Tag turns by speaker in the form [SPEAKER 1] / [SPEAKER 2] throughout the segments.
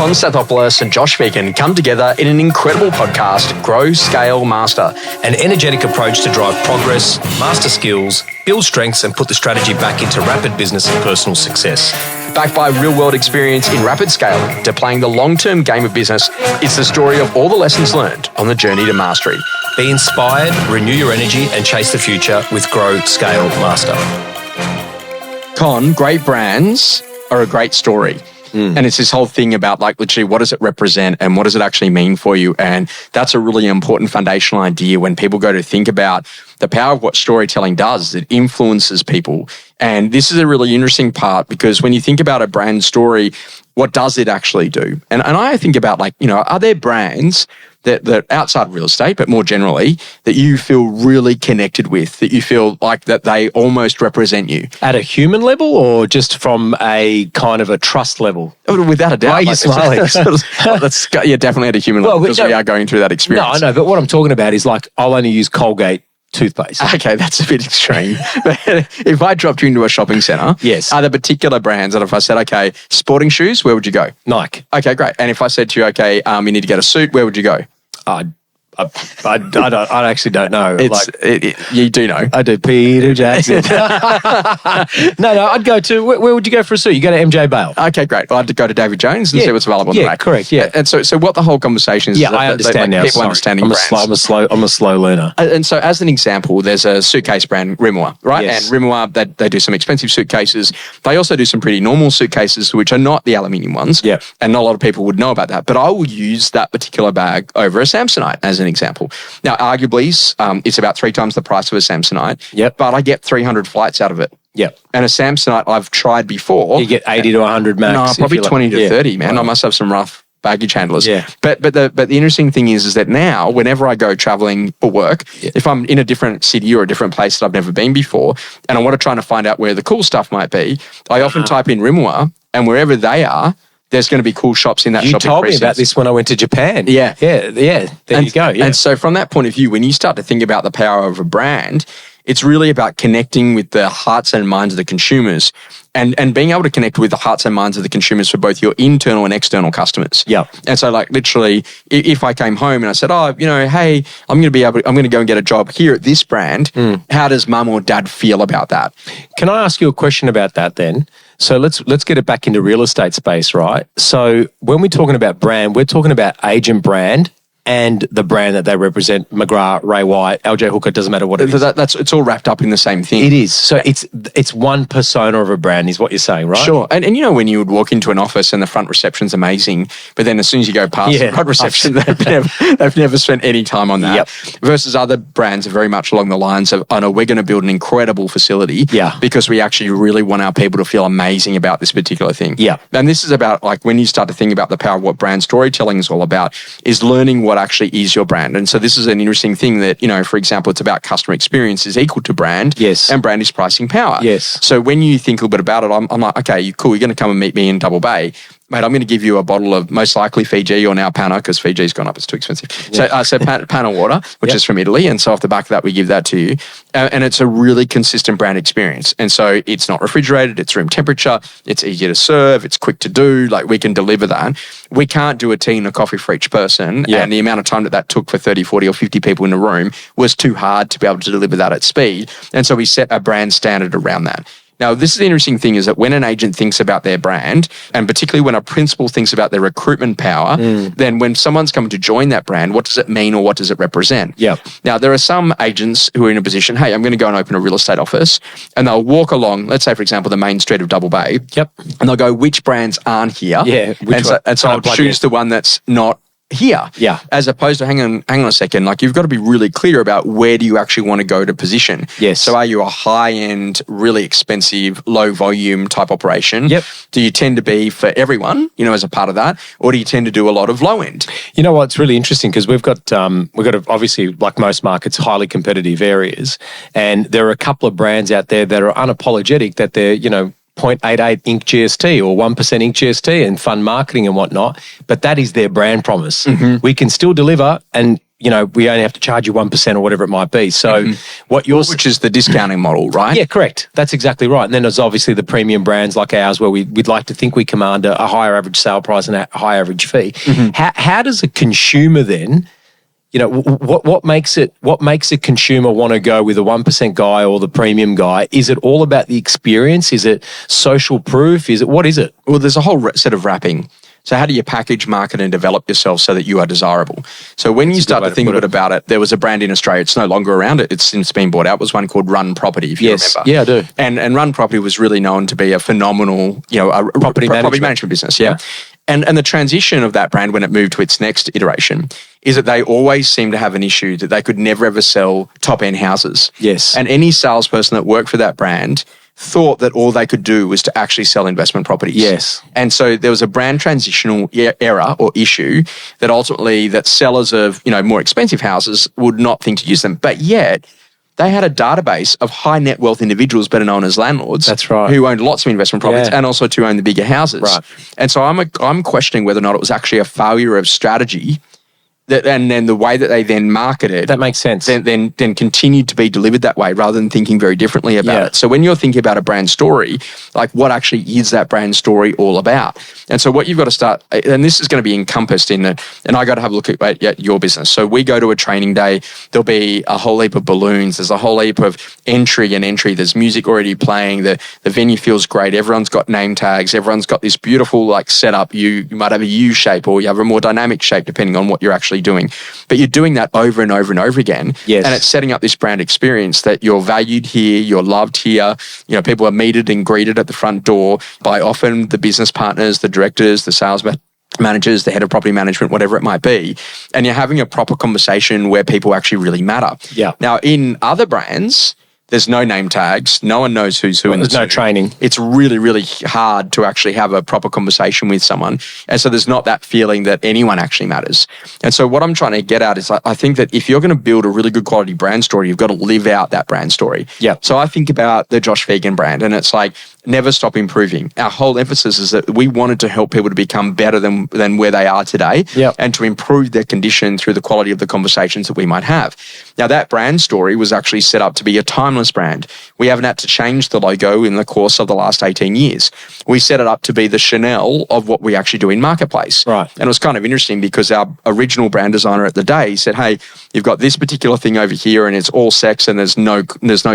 [SPEAKER 1] Con Stathopoulos and Josh Phegan come together in an incredible podcast, Grow, Scale, Master.
[SPEAKER 2] An energetic approach to drive progress, master skills, build strengths and put the strategy back into rapid business and personal success.
[SPEAKER 1] Backed by real-world experience in rapid scaling to playing the long-term game of business, it's the story of all the lessons learned on the journey to mastery.
[SPEAKER 2] Be inspired, renew your energy and chase the future with Grow, Scale, Master.
[SPEAKER 1] Con, great brands are a great story. And it's this whole thing about like literally what does it represent and what does it actually mean for you? And that's a really important foundational idea when people go to think about the power of what storytelling does. It influences people. And this is a really interesting part because when you think about a brand story, what does it actually do? And I think about like, you know, are there brands that outside real estate, but more generally, that you feel really connected with, that you feel like that they almost represent you?
[SPEAKER 2] At a human level or just from a kind of a trust level?
[SPEAKER 1] Without a doubt.
[SPEAKER 2] Why are you smiling?
[SPEAKER 1] Yeah, definitely at a human level because we are going through that experience.
[SPEAKER 2] No, I know, but what I'm talking about is like I'll only use Colgate toothpaste.
[SPEAKER 1] Okay, that's a bit extreme. But if I dropped you into a shopping centre,
[SPEAKER 2] yes,
[SPEAKER 1] are there particular brands that if I said, okay, sporting shoes, where would you go?
[SPEAKER 2] Nike.
[SPEAKER 1] Okay, great. And if I said to you, okay, you need to get a suit, where would you go?
[SPEAKER 2] I actually don't know.
[SPEAKER 1] You do know.
[SPEAKER 2] I do. Peter Jackson. No, I'd go to, where would you go for a suit? You go to MJ Bale.
[SPEAKER 1] Okay, great. Well, I'd go to David Jones and see what's available on the rack.
[SPEAKER 2] Correct, yeah.
[SPEAKER 1] And so what the whole conversation is.
[SPEAKER 2] I understand now.
[SPEAKER 1] People understanding brands.
[SPEAKER 2] I'm a slow learner.
[SPEAKER 1] And so as an example, there's a suitcase brand, Rimowa, right?
[SPEAKER 2] Yes.
[SPEAKER 1] And Rimowa, they do some expensive suitcases. They also do some pretty normal suitcases, which are not the aluminium ones.
[SPEAKER 2] Yeah.
[SPEAKER 1] And not a lot of people would know about that. But I will use that particular bag over a Samsonite as an example. Now, arguably, it's about 3 times the price of a Samsonite.
[SPEAKER 2] Yep.
[SPEAKER 1] But I get 300 flights out of it.
[SPEAKER 2] Yep.
[SPEAKER 1] And a Samsonite I've tried before.
[SPEAKER 2] You get 80 to 100 max.
[SPEAKER 1] No, probably 20 to 30, man.
[SPEAKER 2] Wow.
[SPEAKER 1] I must have some rough baggage handlers.
[SPEAKER 2] Yeah.
[SPEAKER 1] But the interesting thing is that now, whenever I go traveling for work, if I'm in a different city or a different place that I've never been before, and I want to try to find out where the cool stuff might be, I often type in Rimowa, and wherever they are, there's going to be cool shops in that shopping precinct.
[SPEAKER 2] You told me about this when I went to Japan.
[SPEAKER 1] Yeah.
[SPEAKER 2] There you go. Yeah.
[SPEAKER 1] And so from that point of view, when you start to think about the power of a brand, it's really about connecting with the hearts and minds of the consumers and being able to connect with the hearts and minds of the consumers for both your internal and external customers.
[SPEAKER 2] Yeah.
[SPEAKER 1] And so like literally, if I came home and I said, hey, I'm going to go and get a job here at this brand. How does mum or dad feel about that?
[SPEAKER 2] Can I ask you a question about that then? So let's get it back into real estate space, right? So when we're talking about brand, we're talking about agent brand and the brand that they represent, McGrath, Ray White, LJ Hooker, doesn't matter what it is.
[SPEAKER 1] It's all wrapped up in the same thing.
[SPEAKER 2] It is. So it's one persona of a brand is what you're saying, right?
[SPEAKER 1] Sure. And you know when you would walk into an office and the front reception's amazing, but then as soon as you go past the front reception, they've never spent any time on that.
[SPEAKER 2] Yep.
[SPEAKER 1] Versus other brands are very much along the lines of, oh no, we're going to build an incredible facility because we actually really want our people to feel amazing about this particular thing.
[SPEAKER 2] Yeah.
[SPEAKER 1] And this is about like when you start to think about the power of what brand storytelling is all about, is learning what actually is your brand. And so this is an interesting thing that, you know, for example, it's about customer experience is equal to brand.
[SPEAKER 2] Yes.
[SPEAKER 1] And brand is pricing power.
[SPEAKER 2] Yes.
[SPEAKER 1] So when you think a little bit about it, I'm like, okay, cool, you're going to come and meet me in Double Bay. Mate, I'm going to give you a bottle of most likely Fiji or now Panna because Fiji's gone up, it's too expensive. Yeah. So Panna water, which is from Italy. And so off the back of that, we give that to you. And it's a really consistent brand experience. And so it's not refrigerated, it's room temperature, it's easy to serve, it's quick to do, like we can deliver that. We can't do a tea and a coffee for each person. And the amount of time that took for 30, 40 or 50 people in the room was too hard to be able to deliver that at speed. And so we set a brand standard around that. Now, this is the interesting thing is that when an agent thinks about their brand, and particularly when a principal thinks about their recruitment power, then when someone's coming to join that brand, what does it mean or what does it represent?
[SPEAKER 2] Yeah.
[SPEAKER 1] Now, there are some agents who are in a position, hey, I'm going to go and open a real estate office, and they'll walk along, let's say, for example, the main street of Double Bay, and they'll go, which brands aren't here?
[SPEAKER 2] Yeah.
[SPEAKER 1] And so I'll choose the one that's not here.
[SPEAKER 2] Yeah.
[SPEAKER 1] As opposed to, hang on a second, like you've got to be really clear about where do you actually want to go to position.
[SPEAKER 2] Yes.
[SPEAKER 1] So are you a high-end, really expensive, low-volume type operation?
[SPEAKER 2] Yep.
[SPEAKER 1] Do you tend to be for everyone, you know, as a part of that? Or do you tend to do a lot of low-end?
[SPEAKER 2] You know what? It's really interesting because we've got obviously, like most markets, highly competitive areas. And there are a couple of brands out there that are unapologetic that they're, you know, 0.88 ink GST or 1% ink GST and fund marketing and whatnot, but that is their brand promise. We can still deliver and we only have to charge you 1% or whatever it might be. So
[SPEAKER 1] which is the discounting model, right?
[SPEAKER 2] Yeah, correct. That's exactly right. And then there's obviously the premium brands like ours where we'd like to think we command a higher average sale price and a higher average fee. How does a consumer then, what makes a consumer want to go with a 1% guy or the premium guy? Is it all about the experience? Is it social proof? What is it?
[SPEAKER 1] Well, there's a whole set of wrapping. So how do you package, market, and develop yourself so that you are desirable? So when you start to think a bit about it, there was a brand in Australia. It's no longer around. It's since been bought out. It was one called Run Property, if you remember.
[SPEAKER 2] Yeah, I do.
[SPEAKER 1] And Run Property was really known to be a phenomenal, a property management business. Yeah. And the transition of that brand when it moved to its next iteration is that they always seemed to have an issue that they could never ever sell top-end houses.
[SPEAKER 2] Yes.
[SPEAKER 1] And any salesperson that worked for that brand thought that all they could do was to actually sell investment properties.
[SPEAKER 2] Yes.
[SPEAKER 1] And so there was a brand transitional error or issue that ultimately that sellers of, more expensive houses would not think to use them. But yet they had a database of high net wealth individuals, better known as landlords.
[SPEAKER 2] That's right.
[SPEAKER 1] Who owned lots of investment properties and also to own the bigger houses.
[SPEAKER 2] Right.
[SPEAKER 1] And so I'm questioning whether or not it was actually a failure of strategy. And then the way that they then marketed,
[SPEAKER 2] that makes sense.
[SPEAKER 1] Then continued to be delivered that way rather than thinking very differently about it. So when you're thinking about a brand story, like what actually is that brand story all about? And so what you've got to start, and this is going to be encompassed in it, and I got to have a look at your business. So we go to a training day, there'll be a whole heap of balloons, there's a whole heap of entry, there's music already playing, the venue feels great, everyone's got name tags, everyone's got this beautiful like setup. You might have a U shape or you have a more dynamic shape depending on what you're actually doing. But you're doing that over and over and over again.
[SPEAKER 2] Yes.
[SPEAKER 1] And it's setting up this brand experience that you're valued here, you're loved here. People are meted and greeted at the front door by often the business partners, the directors, the sales managers, the head of property management, whatever it might be. And you're having a proper conversation where people actually really matter.
[SPEAKER 2] Yeah.
[SPEAKER 1] Now, in other brands, there's no name tags. No one knows who's who.
[SPEAKER 2] There's no training.
[SPEAKER 1] It's really, really hard to actually have a proper conversation with someone. And so there's not that feeling that anyone actually matters. And so what I'm trying to get at is I think that if you're going to build a really good quality brand story, you've got to live out that brand story.
[SPEAKER 2] Yeah.
[SPEAKER 1] So I think about the Josh Phegan brand, and it's like, never stop improving. Our whole emphasis is that we wanted to help people to become better than where they are today, and to improve their condition through the quality of the conversations that we might have. Now, that brand story was actually set up to be a timeless brand. We haven't had to change the logo in the course of the last 18 years. We set it up to be the Chanel of what we actually do in marketplace.
[SPEAKER 2] Right.
[SPEAKER 1] And it was kind of interesting because our original brand designer at the day said, hey, you've got this particular thing over here and it's all sex and there's no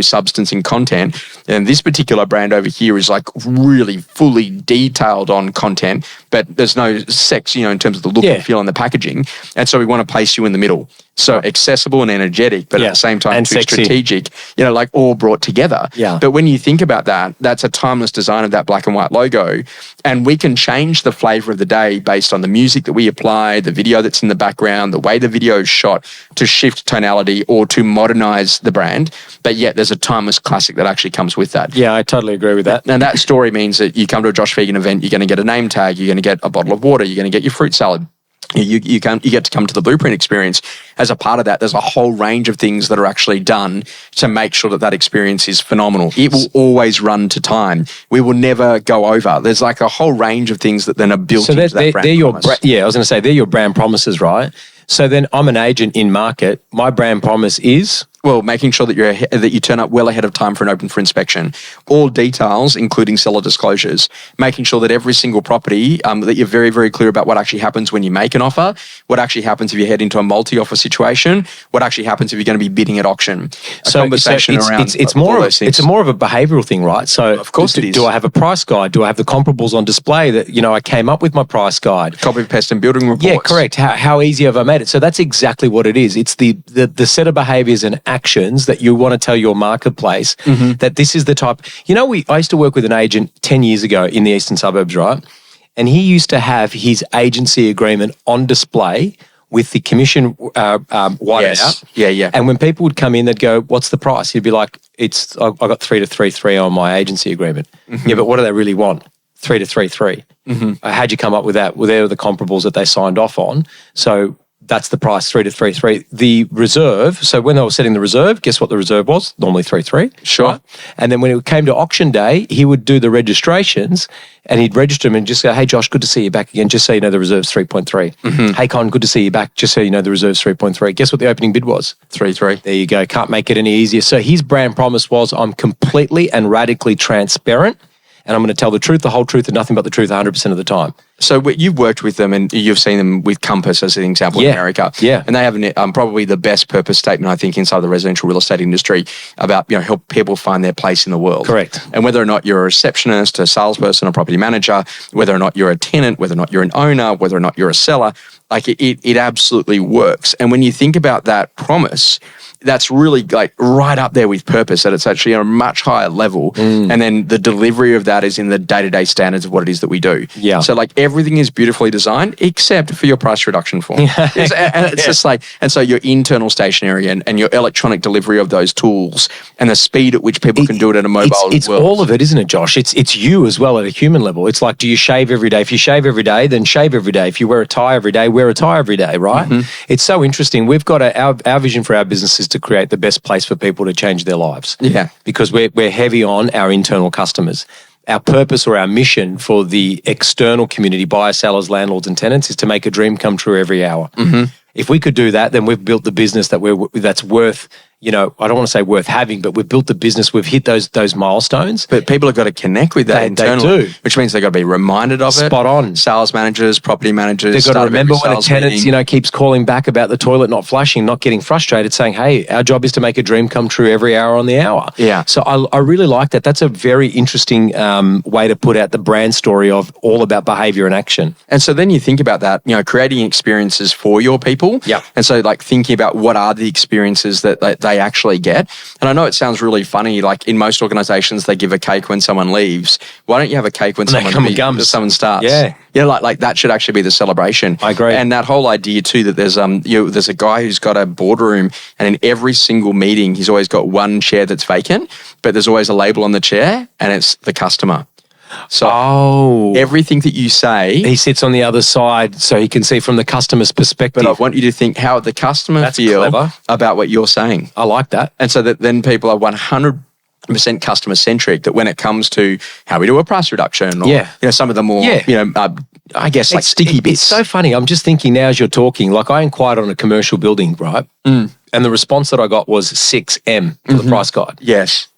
[SPEAKER 1] substance in content. And this particular brand over here is like really fully detailed on content, but there's no sex, in terms of the look and feel and the packaging. And so we want to place you in the middle. So accessible and energetic, but at the same time too strategic, like all brought together.
[SPEAKER 2] Yeah.
[SPEAKER 1] But when you think about that, that's a timeless design of that black and white logo. And we can change the flavor of the day based on the music that we apply, the video that's in the background, the way the video is shot to shift tonality or to modernize the brand. But yet there's a timeless classic that actually comes with that.
[SPEAKER 2] Yeah, I totally agree with that.
[SPEAKER 1] And that story means that you come to a Josh Phegan event, you're going to get a name tag, you're going to get a bottle of water, you're going to get your fruit salad. You get to come to the Blueprint experience. As a part of that, there's a whole range of things that are actually done to make sure that experience is phenomenal. It will always run to time. We will never go over. There's like a whole range of things that then are built into that brand promise.
[SPEAKER 2] I was going to say, they're your brand promises, right? So then I'm an agent in market. My brand promise is?
[SPEAKER 1] Well, making sure that you turn up well ahead of time for an open for inspection. All details, including seller disclosures. Making sure that every single property, that you're very, very clear about what actually happens when you make an offer, what actually happens if you head into a multi-offer situation, what actually happens if you're going to be bidding at auction. It's more of a
[SPEAKER 2] behavioural thing, right? So
[SPEAKER 1] of course it is.
[SPEAKER 2] Do I have a price guide? Do I have the comparables on display that, I came up with my price guide?
[SPEAKER 1] Copy of pest and building reports.
[SPEAKER 2] Yeah, correct. How easy have I made it? So that's exactly what it is. It's the set of behaviours and actions that you want to tell your marketplace that this is the type. I used to work with an agent 10 years ago in the eastern suburbs, right? And he used to have his agency agreement on display with the commission whited out.
[SPEAKER 1] Yeah.
[SPEAKER 2] And when people would come in, they'd go, "What's the price?" He'd be like, I got 3 to 3 on my agency agreement. Yeah, but what do they really want? 3 to 3. How'd you come up with that? Well, there were the comparables that they signed off on. So That's the price, 3 to 3.3. The reserve, so when they were setting the reserve, guess what the reserve was? Normally 3.3.
[SPEAKER 1] Sure.
[SPEAKER 2] Right? And then when it came to auction day, he would do the registrations and he'd register them and just go, hey, Josh, good to see you back again. Just so you know, the reserve's 3.3. Hey, Con, good to see you back. Just so you know, the reserve's 3.3. Guess what the opening bid was?
[SPEAKER 1] 3.3.
[SPEAKER 2] There you go. Can't make it any easier. So his brand promise was, I'm completely and radically transparent and I'm going to tell the truth, the whole truth, and nothing but the truth 100% of the time.
[SPEAKER 1] So you've worked with them and you've seen them with Compass as an example in America.
[SPEAKER 2] Yeah.
[SPEAKER 1] And they have probably the best purpose statement, I think, inside the residential real estate industry about, help people find their place in the world.
[SPEAKER 2] Correct.
[SPEAKER 1] And whether or not you're a receptionist, a salesperson, a property manager, whether or not you're a tenant, whether or not you're an owner, whether or not you're a seller, like it absolutely works. And when you think about that promise, that's really like right up there with purpose, that it's actually on a much higher level. And then the delivery of that is in the day-to-day standards of what it is that we do.
[SPEAKER 2] Yeah.
[SPEAKER 1] So like everything is beautifully designed except for your price reduction form. And it's just like, and so your internal stationery and your electronic delivery of those tools and the speed at which people can do it in a mobile world.
[SPEAKER 2] It's all of it, isn't it, Josh? It's you as well at a human level. It's like, do you shave every day? If you shave every day, then shave every day. If you wear a tie every day, wear a tie every day, right? It's so interesting. We've got our vision for our business is to create the best place for people to change their lives.
[SPEAKER 1] Yeah.
[SPEAKER 2] Because we're heavy on our internal customers. Our purpose or our mission for the external community, buyers, sellers, landlords, and tenants, is to make a dream come true every hour. If we could do that, then we've built the business that's worth, I don't want to say worth having, but we've built the business, we've hit those milestones.
[SPEAKER 1] But people have got to connect with that internally.
[SPEAKER 2] They do.
[SPEAKER 1] Which means they've got to be reminded of it.
[SPEAKER 2] Spot on.
[SPEAKER 1] Sales managers, property managers.
[SPEAKER 2] They've got to remember when a tenant, keeps calling back about the toilet not flushing, not getting frustrated, saying, hey, our job is to make a dream come true every hour on the hour.
[SPEAKER 1] Yeah.
[SPEAKER 2] So I really like that. That's a very interesting way to put out the brand story of all about behavior and action.
[SPEAKER 1] And so then you think about that, creating experiences for your people.
[SPEAKER 2] Yeah.
[SPEAKER 1] And so like thinking about what are the experiences that they actually get. And I know it sounds really funny, like in most organizations, they give a cake when someone leaves. Why don't you have a cake when someone starts?
[SPEAKER 2] Yeah.
[SPEAKER 1] Like that should actually be the celebration.
[SPEAKER 2] I agree.
[SPEAKER 1] And that whole idea too, that there's a guy who's got a boardroom and in every single meeting, he's always got one chair that's vacant, but there's always a label on the chair and it's the customer. So everything that you say,
[SPEAKER 2] he sits on the other side so he can see from the customer's perspective.
[SPEAKER 1] But I want you to think how the customer feel about what you're saying.
[SPEAKER 2] I like that.
[SPEAKER 1] And so that then people are 100% customer centric, that when it comes to how we do a price reduction or some of the more I guess like sticky bits.
[SPEAKER 2] It's so funny. I'm just thinking now as you're talking, like I inquired on a commercial building, right? And the response that I got was 6M for the price guide.
[SPEAKER 1] Yes.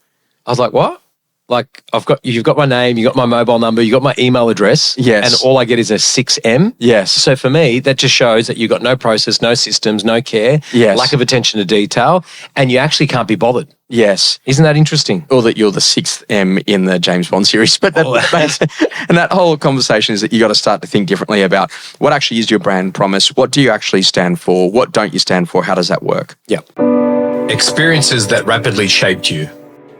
[SPEAKER 2] I was like, what? Like you've got my name, you got my mobile number, you got my email address, and all I get is a 6M.
[SPEAKER 1] Yes.
[SPEAKER 2] So for me, that just shows that you've got no process, no systems, no care, lack of attention to detail, and you actually can't be bothered.
[SPEAKER 1] Yes.
[SPEAKER 2] Isn't that interesting?
[SPEAKER 1] Or that you're the 6th M in the James Bond series. But and that whole conversation is that you got to start to think differently about what actually is your brand promise, what do you actually stand for, what don't you stand for, how does that work?
[SPEAKER 2] Yeah. Experiences that rapidly shaped you.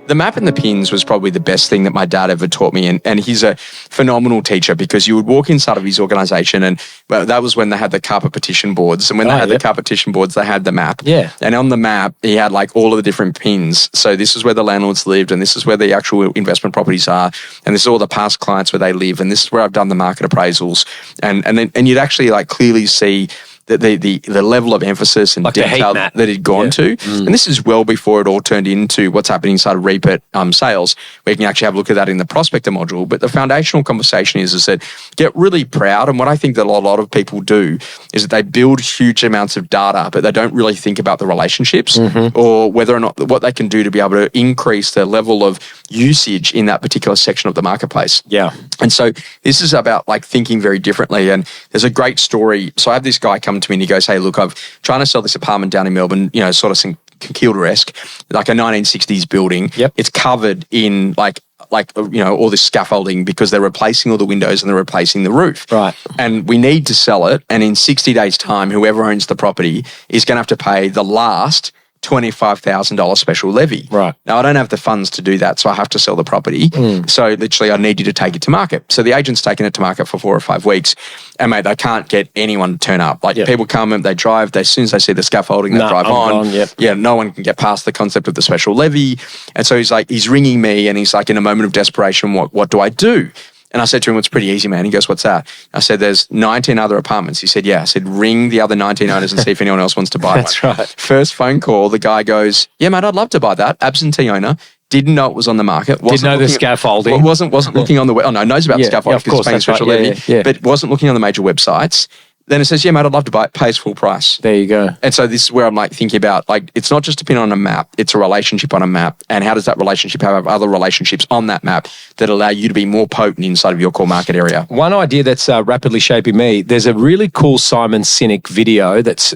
[SPEAKER 1] The map and the pins was probably the best thing that my dad ever taught me. And he's a phenomenal teacher because you would walk inside of his organization and that was when they had the carpet petition boards. And when they had the carpet petition boards, they had the map.
[SPEAKER 2] Yeah.
[SPEAKER 1] And on the map, he had like all of the different pins. So this is where the landlords lived and this is where the actual investment properties are. And this is all the past clients where they live. And this is where I've done the market appraisals. And you'd actually like clearly see the level of emphasis and like detail that he'd gone to. And this is well before it all turned into what's happening inside of Repeat sales, where you can actually have a look at that in the prospector module. But the foundational conversation is that get really proud. And what I think that a lot of people do is that they build huge amounts of data, but they don't really think about the relationships or whether or not what they can do to be able to increase the level of usage in that particular section of the marketplace.
[SPEAKER 2] Yeah.
[SPEAKER 1] And so this is about like thinking very differently. And there's a great story. So I have this guy come to me and he goes, hey, look, I'm trying to sell this apartment down in Melbourne, sort of some Kilda-esque, like a 1960s building.
[SPEAKER 2] Yep.
[SPEAKER 1] It's covered in like all this scaffolding because they're replacing all the windows and they're replacing the roof.
[SPEAKER 2] Right.
[SPEAKER 1] And we need to sell it. And in 60 days' time, whoever owns the property is going to have to pay the last $25,000 special levy.
[SPEAKER 2] Right.
[SPEAKER 1] Now, I don't have the funds to do that, so I have to sell the property. So literally, I need you to take it to market. So the agent's taken it to market for 4 or 5 weeks. And mate, they can't get anyone to turn up. Like people come and they drive, as soon as they see the scaffolding, they drive on. Yeah, no one can get past the concept of the special levy. And so he's ringing me and he's like, in a moment of desperation, what do I do? And I said to him, it's pretty easy, man. He goes, what's that? I said, there's 19 other apartments. He said, yeah. I said, ring the other 19 owners and see if anyone else wants to buy
[SPEAKER 2] That's
[SPEAKER 1] one.
[SPEAKER 2] right.
[SPEAKER 1] First phone call, the guy goes, yeah, mate, I'd love to buy that. Absentee owner. Didn't know it was on the market.
[SPEAKER 2] Didn't know the scaffolding.
[SPEAKER 1] Wasn't looking on the web. Oh, no, knows about the scaffolding because it's paying special levy, but wasn't looking on the major websites. Then it says, yeah, mate, I'd love to buy it, pays full price.
[SPEAKER 2] There you go.
[SPEAKER 1] And so this is where I'm like thinking about, like, it's not just a pin on a map, it's a relationship on a map. And how does that relationship have other relationships on that map that allow you to be more potent inside of your core market area?
[SPEAKER 2] One idea that's rapidly shaping me, there's a really cool Simon Sinek video that's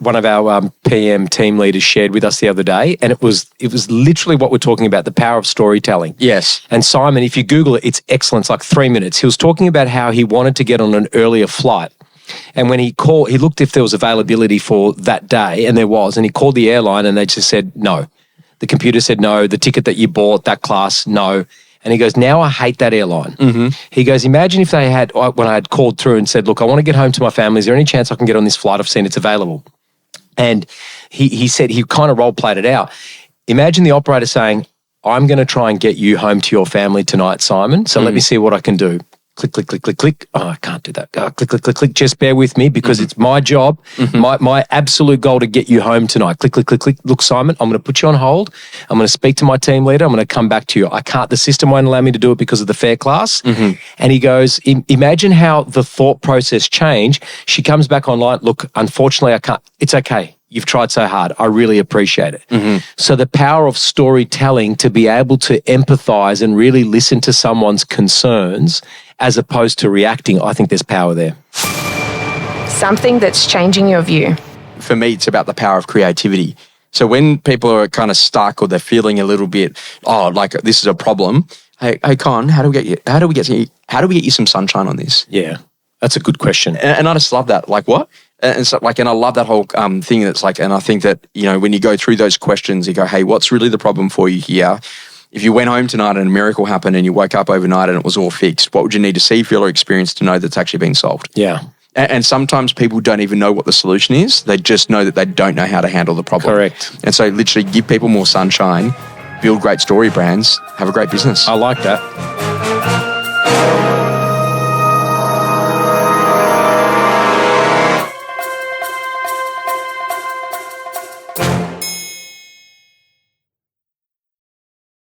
[SPEAKER 2] one of our PM team leaders shared with us the other day. And it was literally what we're talking about, the power of storytelling.
[SPEAKER 1] Yes.
[SPEAKER 2] And Simon, if you Google it, it's excellent. It's like 3 minutes. He was talking about how he wanted to get on an earlier flight. And when he called, he looked if there was availability for that day, and there was, and he called the airline and they just said no. The computer said no, the ticket that you bought, that class, no. And he goes, now I hate that airline. Mm-hmm. He goes, imagine if they had, when I had called through and said, look, I want to get home to my family. Is there any chance I can get on this flight? I've seen it's available. And he said, he kind of role played it out. Imagine the operator saying, I'm going to try and get you home to your family tonight, Simon. So let me see what I can do. Click, click, click, click, click. Oh, I can't do that. Click, click, click, click. Just bear with me because it's my job, my absolute goal to get you home tonight. Click, click, click, click. Look, Simon, I'm going to put you on hold. I'm going to speak to my team leader. I'm going to come back to you. I can't, the system won't allow me to do it because of the fare class. And he goes, imagine how the thought process changed. She comes back online. Look, unfortunately, I can't. It's okay. You've tried so hard. I really appreciate it. So the power of storytelling to be able to empathize and really listen to someone's concerns as opposed to reacting, I think there's power there.
[SPEAKER 3] Something that's changing your view.
[SPEAKER 1] For me, it's about the power of creativity. So when people are kind of stuck or they're feeling a little bit, like this is a problem. Hey, Con, how do we get you some sunshine on this?
[SPEAKER 2] Yeah, that's a good question.
[SPEAKER 1] And I just love that. Like what? And so, like, and I love that whole thing. That's like, and I think that when you go through those questions, you go, hey, what's really the problem for you here? If you went home tonight and a miracle happened and you woke up overnight and it was all fixed, what would you need to see, feel, or experience to know that's actually been solved?
[SPEAKER 2] Yeah.
[SPEAKER 1] And sometimes people don't even know what the solution is. They just know that they don't know how to handle the problem.
[SPEAKER 2] Correct.
[SPEAKER 1] And so literally give people more sunshine, build great story brands, have a great business.
[SPEAKER 2] I like that.